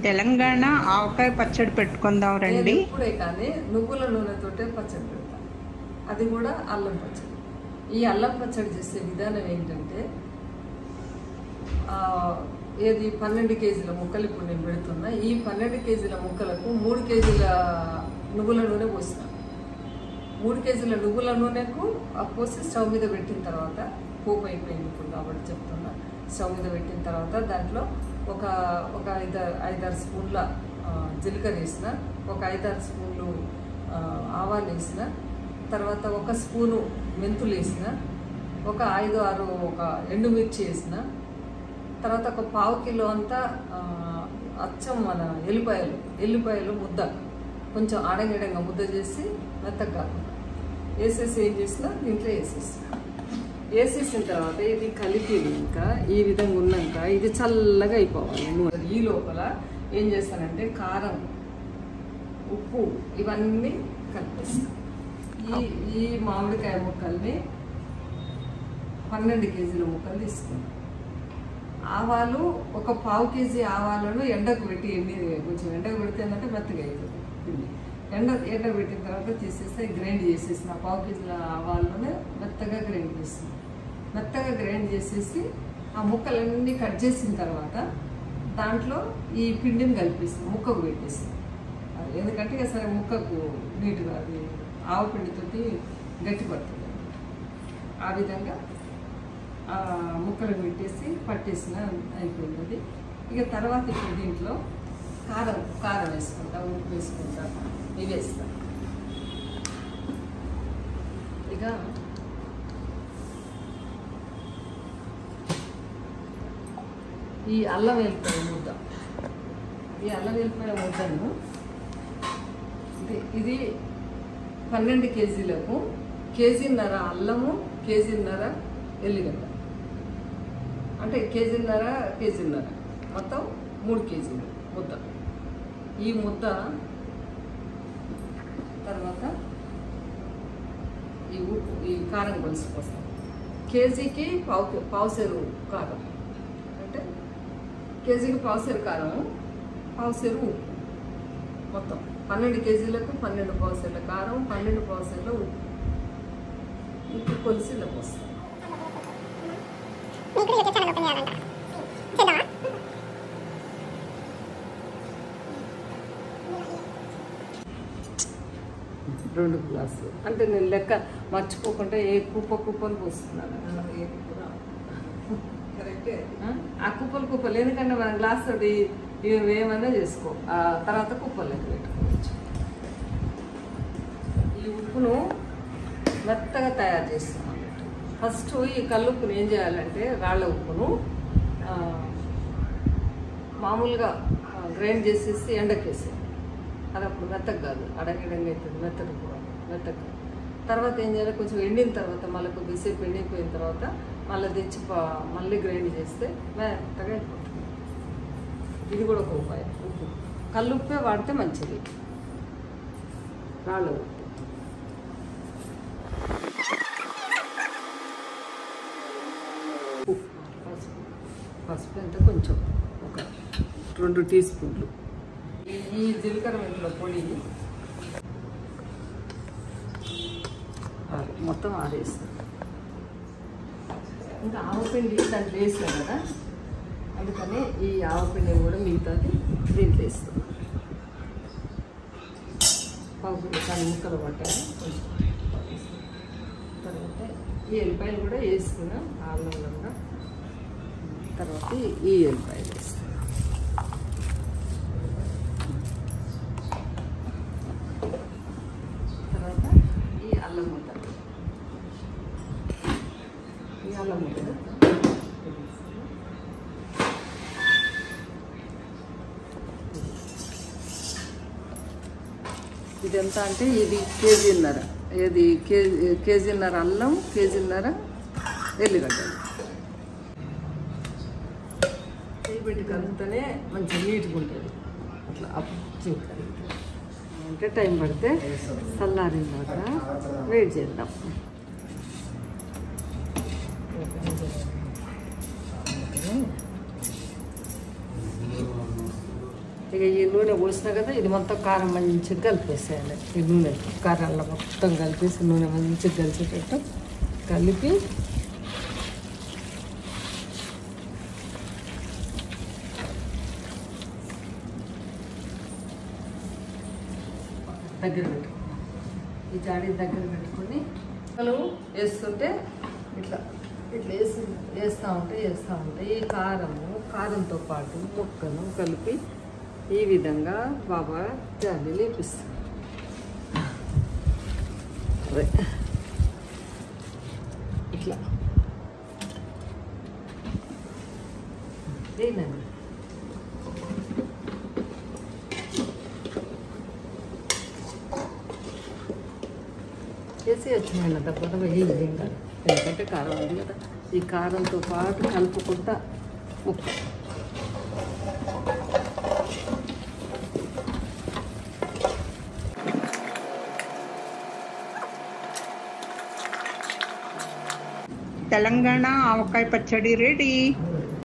తెలంగాణ ఆవకాయ పచ్చడి పెట్టుకుందాం రండి. ఇప్పుడే కానీ నువ్వుల నూనెతోటే పచ్చడి పెడతా, అది కూడా అల్లం పచ్చడి. ఈ అల్లం పచ్చడి చేసే విధానం ఏంటంటే, ఏది 12 కేజీల ముక్కలు ఇప్పుడు నేను పెడుతున్నా. ఈ 12 కేజీల ముక్కలకు 3 కేజీల నువ్వుల నూనె పోసిన. 3 కేజీల నువ్వుల నూనెకు పోసి స్టవ్ మీద పెట్టిన తర్వాత, పోపు అయిపోయింది ఇప్పుడు కాబట్టి చెప్తున్నా, స్టవ్ మీద పెట్టిన తర్వాత దాంట్లో ఒక 5-6 స్పూన్ల జీలకర్ర వేసిన, ఒక 5-6 స్పూన్లు ఆవాలు వేసిన, తర్వాత 1 స్పూను మెంతులు వేసిన, ఒక 5-6 ఎండుమిర్చి వేసిన, తర్వాత ఒక 1/4 కిలో అంతా అచ్చం మన ఎల్లిపాయలు ముద్ద కొంచెం ఆడంగిడంగా ముద్ద చేసి మెత్తగా కాకుండా వేసేసి ఏం చేసిన దీంట్లో వేసేసిన తర్వాత ఇది కలిపి ఇంకా ఈ విధంగా ఉన్నాక ఇది చల్లగా అయిపోవాలి. ఈ లోపల ఏం చేస్తానంటే కారం, ఉప్పు ఇవన్నీ కలిపేస్తాను. ఈ మామిడికాయ ముక్కల్ని 12 కేజీల ముక్కలు తీసుకున్నాను. ఆవాలు ఒక 1/4 కేజీ ఆవాలను ఎండకు పెట్టి కొంచెం ఎండకు పెడితే ఏంటంటే మెత్తగా అవుతుంది పిండి. ఎండ పెట్టిన తర్వాత తీసేస్తే గ్రైండ్ చేసేసిన 1/4 కేజీల ఆవాలను మెత్తగా గ్రైండ్ చేసేసి ఆ ముక్కలన్నీ కట్ చేసిన తర్వాత దాంట్లో ఈ పిండిని కలిపేస్తాం, ముక్కకు పెట్టేస్తాం. ఎందుకంటే ఇక సరే ముక్కకు నీట్గా అది ఆవు పిండితోటి గట్టి పడుతుంది. ఆ విధంగా ముక్కలు పెట్టేసి పట్టేసిన అయిపోయింది అది. ఇక తర్వాత ఇప్పుడు దీంట్లో కారం వేసుకుంటా, ఉప్పు వేసుకుంటా, ఇవి వేస్తా. ఇక ఈ అల్లం వెల్లిపాయ ముద్దను ఇది 12 కేజీలకు కేజీన్నర అల్లము, కేజీన్నర ఎల్లిగడ్డ, అంటే కేజీన్నర మొత్తం 3 కేజీలు ముద్ద. ఈ ముద్ద తర్వాత ఈ కారం కొలిసిపోస్తాం. కేజీకి పావుసేరు కారం, అంటే కేజీకి పావుసేరు కారం, పావుసేరు ఉప్పు. మొత్తం 12 కేజీలకు 12 పావుసేర్ల కారం, 12 పావుసేర్ల ఉప్పు కొలిసి ఇలా పోస్తాం. రెండు గ్లాసులు అంటే నేను లెక్క మర్చిపోకుండా ఏ కుప్పలు పోస్తున్నాను. కరెక్టే, ఆ కుప్పలు ఎందుకంటే మన గ్లాస్ తోటి ఏమైనా చేసుకో, ఆ తర్వాత కుప్పలు లెక్క పెట్టుకోవచ్చు. ఈ ఉప్పును మెత్తగా తయారు చేస్తాం అన్నట్టు. ఫస్ట్ ఈ కల్లుప్పును ఏం చేయాలంటే రాళ్ళ ఉప్పును మామూలుగా గ్రైండ్ చేసేసి ఎండకేసి, అది అప్పుడు మెత్తగా కాదు, అడగడంగా అవుతుంది, మెత్తగా. తర్వాత ఏం చేయాలి, కొంచెం ఎండిన తర్వాత మళ్ళీ కొద్దిసేపు ఎండిపోయిన తర్వాత మళ్ళీ తెచ్చి మళ్ళీ గ్రైండ్ చేస్తే మెత్తగా అయిపోతుంది. ఇది కూడా ఒక ఉపాయం. ఉప్పు కల్లుప్పే వాడితే మంచిది, రాళ్ళ ఉప్పు. పసుపు అంటే కొంచెం ఒక 2 టీ స్పూన్లు. ఈ జీలకర్ర మెంతుల పొడి మొత్తం ఆడేస్తాం. ఇంకా ఆవపిండి దాంట్లో వేస్తాం కదా, అందుకని ఈ ఆవపిండిని కూడా మిగతాది దీంట్లో వేస్తాం. పావుపిండి కానీ ముక్కలు పట్టాలి కొంచెం. తర్వాత ఈ ఎల్లిపాయలు కూడా వేసుకున్నాం ఆలంగా. తర్వాత ఈ ఎల్లిపాయలు వేస్తాం. తర్వాత ఈ అల్లం ముద్ద ఇదంతా అంటే ఇది కేజీన్నర, కేజీన్నర అల్లం, కేజీన్నర ఎల్లిగడ్డలు పెట్టి కలుపుతూనే మంచి నీట్గా ఉంటుంది. అట్లా అప్పుడు అంటే టైం పడితే చల్లారిన తర్వాత వెయిట్ చేద్దాం. ఇక ఈ నూనె పోసినా కదా ఇది మొత్తం కారం మంచిగా కలిపేసేయాలి. ఈ నూనె కారంలో మొత్తం కలిపేసి నూనె మంచిగా కలిసేటట్టు కలిపి దగ్గర పెట్టుకున్నాం. ఈ జాడీ దగ్గర పెట్టుకుని ముక్కలు వేస్తుంటే ఇట్లా ఇట్లా వేస్తూ ఉంటే ఈ కారంతో పాటు ముక్కను కలిపి ఈ విధంగా బాబా జాడీ లేపిస్తాం. అదే ఇట్లా దేనండి వేసి వచ్చిన దెబ్బ ఏం కాదు, ఎందుకంటే కారం ఉంది కదా. ఈ కారంతో పాటు కలుపుకుంటా ముక్క తెలంగాణ ఆవకాయ పచ్చడి రెడీ.